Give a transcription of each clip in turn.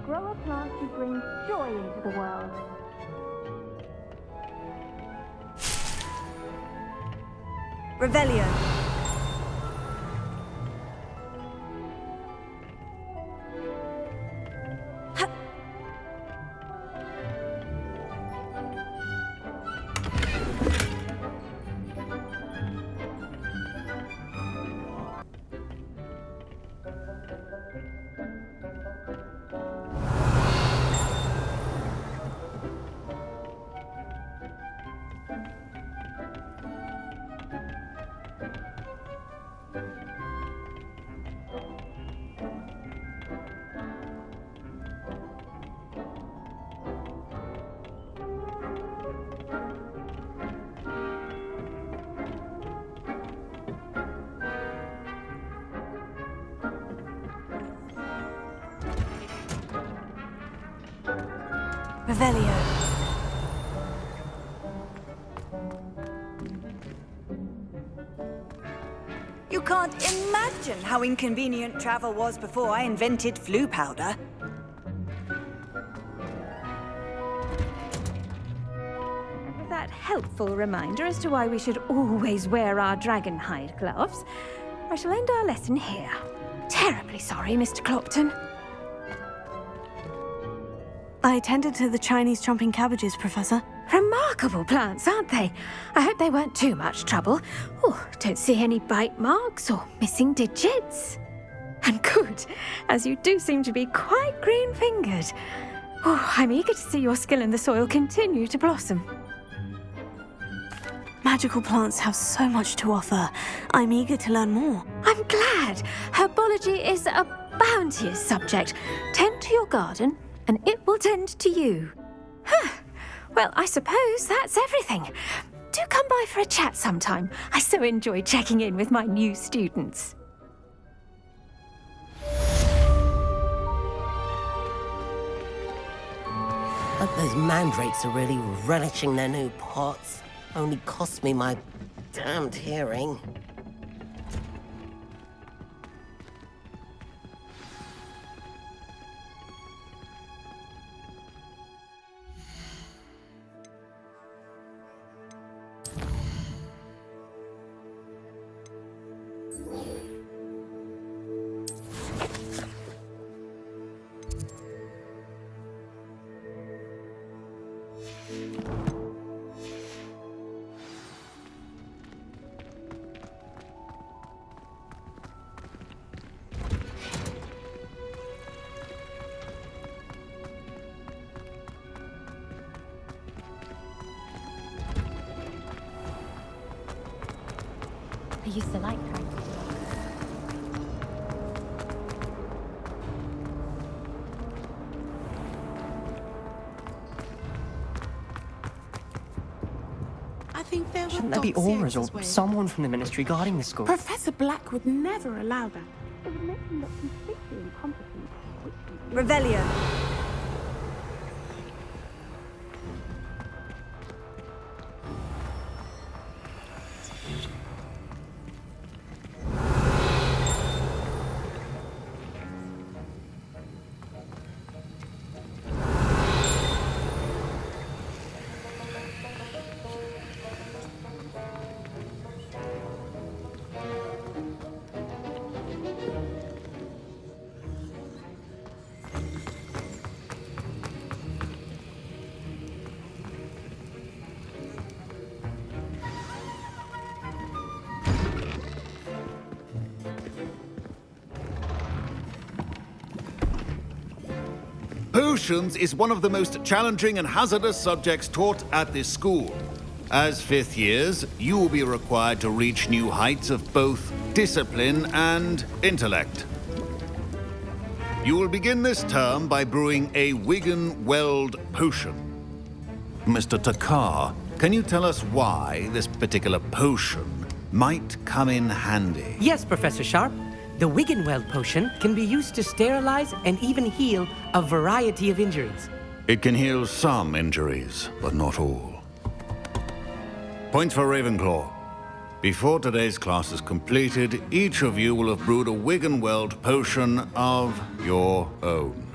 Grow a plant who brings joy into the world. Revelio. Revelio. You can't imagine how inconvenient travel was before I invented flu powder. With that helpful reminder as to why we should always wear our dragon hide gloves, I shall end our lesson here. Terribly sorry, Mr. Clopton. I attended to the Chinese chomping cabbages, Professor. Remarkable plants, aren't they? I hope they weren't too much trouble. Oh, don't see any bite marks or missing digits. And good, as you do seem to be quite green-fingered. Oh, I'm eager to see your skill in the soil continue to blossom. Magical plants have so much to offer. I'm eager to learn more. I'm glad. Herbology is a bounteous subject. Tend to your garden, and it will tend to you. Huh. Well, I suppose that's everything. Do come by for a chat sometime. I so enjoy checking in with my new students. Hope those mandrakes are really relishing their new pots. Only cost me my damned hearing. I used to like her. I think there Shouldn't there be auras or someone from the ministry guarding the school? Professor Black would never allow that. It would make him look completely incompetent. Revelio. Potions is one of the most challenging and hazardous subjects taught at this school. As fifth years, you will be required to reach new heights of both discipline and intellect. You will begin this term by brewing a Wigan-Weld potion. Mr. Takar, can you tell us why this particular potion might come in handy? Yes, Professor Sharp. The Wigan-Weld potion can be used to sterilize and even heal a variety of injuries. It can heal some injuries, but not all. Points for Ravenclaw. Before today's class is completed, each of you will have brewed a Wigan-Weld potion of your own.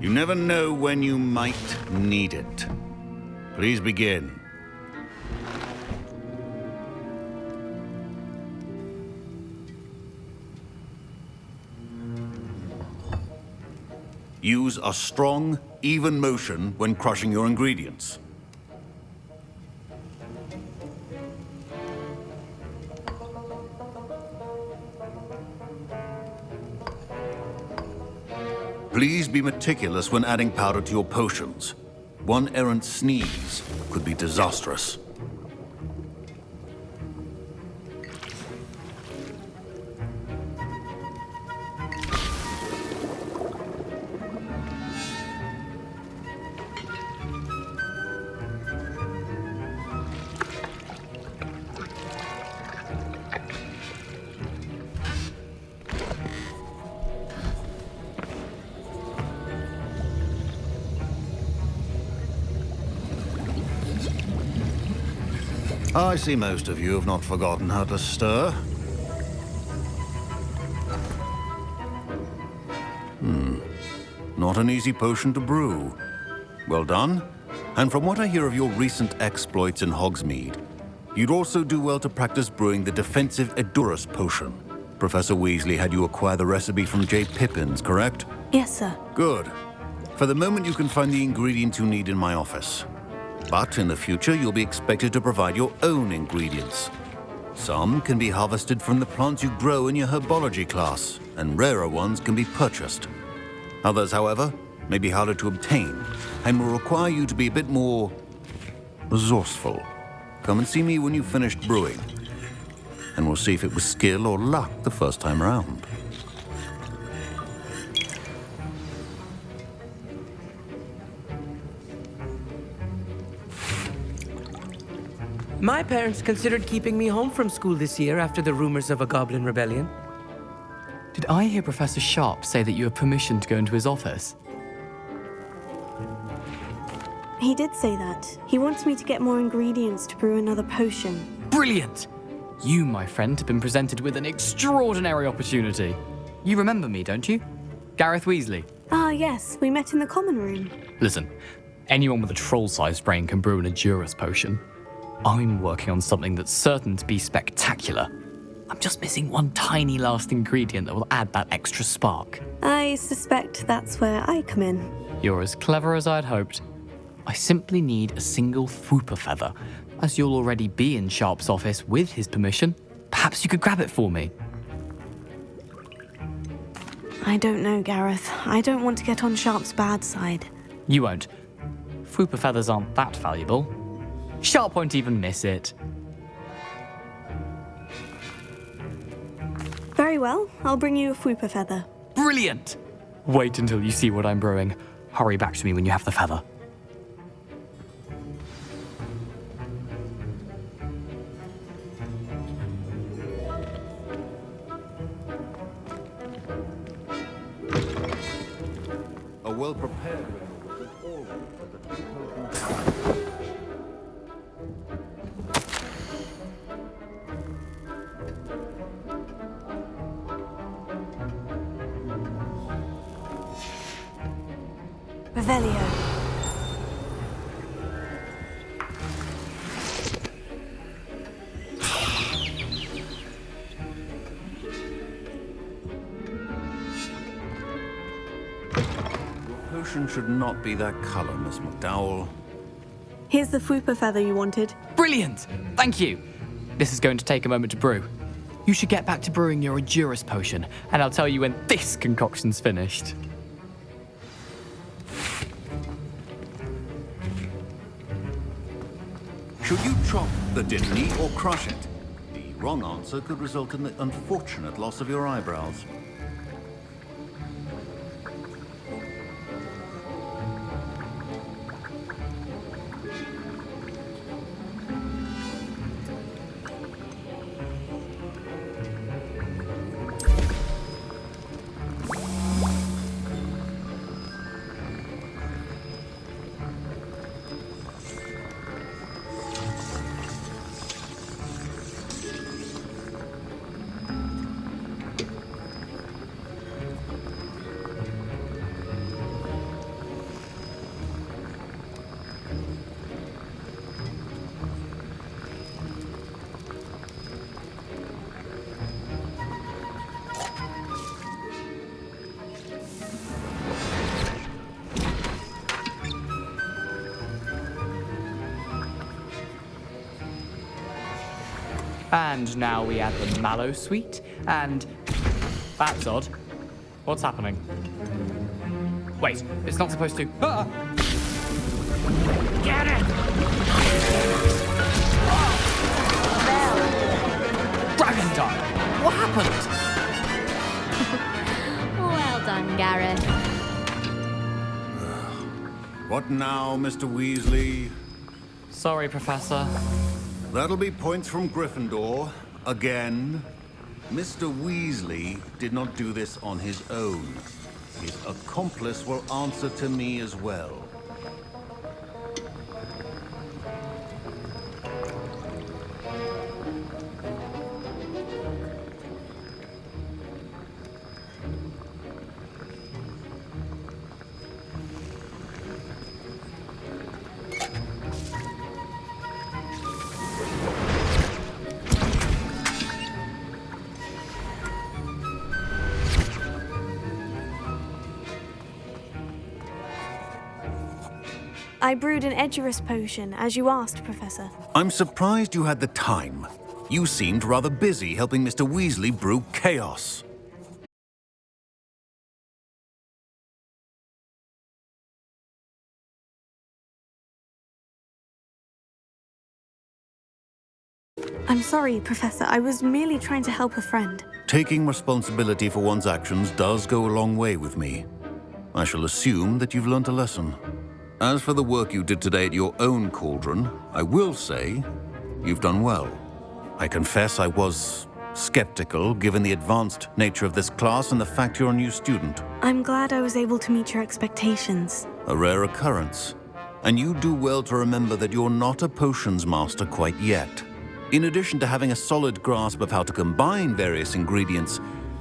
You never know when you might need it. Please begin. Use a strong, even motion when crushing your ingredients. Please be meticulous when adding powder to your potions. One errant sneeze could be disastrous. I see most of you have not forgotten how to stir. Not an easy potion to brew. Well done. And from what I hear of your recent exploits in Hogsmeade, you'd also do well to practice brewing the defensive Edurus potion. Professor Weasley had you acquire the recipe from J. Pippins, correct? Yes, sir. Good. For the moment, you can find the ingredients you need in my office. But in the future, you'll be expected to provide your own ingredients. Some can be harvested from the plants you grow in your herbology class, and rarer ones can be purchased. Others, however, may be harder to obtain, and will require you to be a bit more resourceful. Come and see me when you've finished brewing, and we'll see if it was skill or luck the first time around. My parents considered keeping me home from school this year after the rumors of a goblin rebellion. Did I hear Professor Sharp say that you have permission to go into his office? He did say that. He wants me to get more ingredients to brew another potion. Brilliant! You, my friend, have been presented with an extraordinary opportunity. You remember me, don't you? Gareth Weasley. Ah, yes. We met in the common room. Listen, anyone with a troll-sized brain can brew an Edurus potion. I'm working on something that's certain to be spectacular. I'm just missing one tiny last ingredient that will add that extra spark. I suspect that's where I come in. You're as clever as I'd hoped. I simply need a single Fwooper feather. As you'll already be in Sharp's office with his permission, perhaps you could grab it for me. I don't know, Gareth. I don't want to get on Sharp's bad side. You won't. Fwooper feathers aren't that valuable. Sharp won't even miss it. Very well. I'll bring you a Fwooper feather. Brilliant! Wait until you see what I'm brewing. Hurry back to me when you have the feather. A well-prepared ritual is always the true potion. Revelio. Your potion should not be that color, Miss McDowell. Here's the Fwooper feather you wanted. Brilliant! Thank you! This is going to take a moment to brew. You should get back to brewing your Edurus potion, and I'll tell you when this concoction's finished. Should you chop the didney or crush it? The wrong answer could result in the unfortunate loss of your eyebrows. And now we add the mallow sweet, and... That's odd. What's happening? Wait, it's not supposed to... Ah! Get it! Dragon Dog! What happened? Well done, Gareth. What now, Mr. Weasley? Sorry, Professor. That'll be points from Gryffindor. Again. Mr. Weasley did not do this on his own. His accomplice will answer to me as well. I brewed an Edurus potion, as you asked, Professor. I'm surprised you had the time. You seemed rather busy helping Mr. Weasley brew chaos. I'm sorry, Professor. I was merely trying to help a friend. Taking responsibility for one's actions does go a long way with me. I shall assume that you've learnt a lesson. As for the work you did today at your own cauldron, I will say you've done well. I confess I was skeptical, given the advanced nature of this class and the fact you're a new student. I'm glad I was able to meet your expectations. A rare occurrence. And you do well to remember that you're not a potions master quite yet. In addition to having a solid grasp of how to combine various ingredients,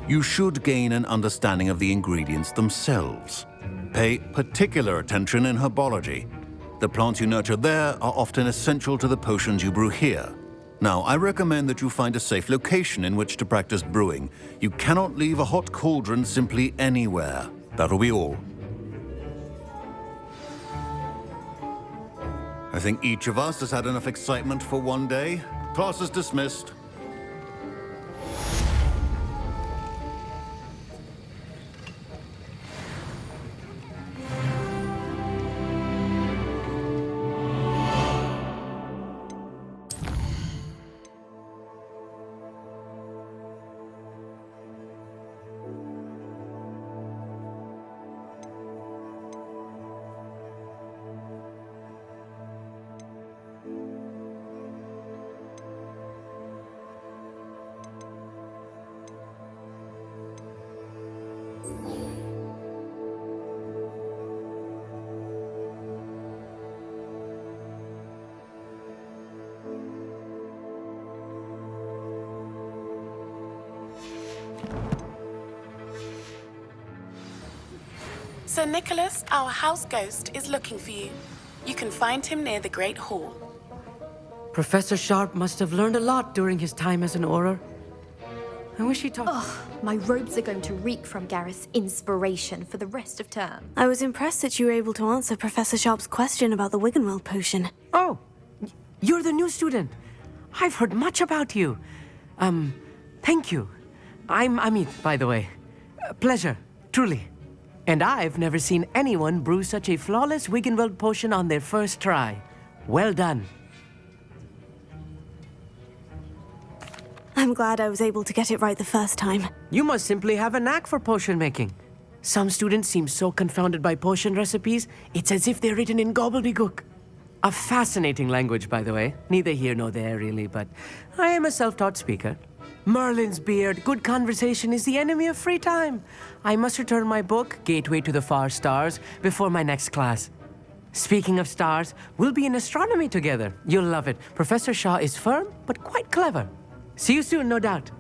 you should gain an understanding of the ingredients themselves. Pay particular attention in herbology. The plants you nurture there are often essential to the potions you brew here. Now, I recommend that you find a safe location in which to practice brewing. You cannot leave a hot cauldron simply anywhere. That'll be all. I think each of us has had enough excitement for one day. Class is dismissed. Sir Nicholas, our house ghost, is looking for you. You can find him near the Great Hall. Professor Sharp must have learned a lot during his time as an Auror. I wish he taught... Oh, my robes are going to reek from Gareth's inspiration for the rest of term. I was impressed that you were able to answer Professor Sharp's question about the Wiggenweld potion. Oh, you're the new student. I've heard much about you. Thank you. I'm Amit, by the way. Pleasure, truly. And I've never seen anyone brew such a flawless Wiggenweld potion on their first try. Well done. I'm glad I was able to get it right the first time. You must simply have a knack for potion making. Some students seem so confounded by potion recipes, it's as if they're written in gobbledygook. A fascinating language, by the way. Neither here nor there, really, but I am a self-taught speaker. Merlin's beard, good conversation is the enemy of free time. I must return my book, Gateway to the Far Stars, before my next class. Speaking of stars, we'll be in astronomy together. You'll love it. Professor Shaw is firm, but quite clever. See you soon, no doubt.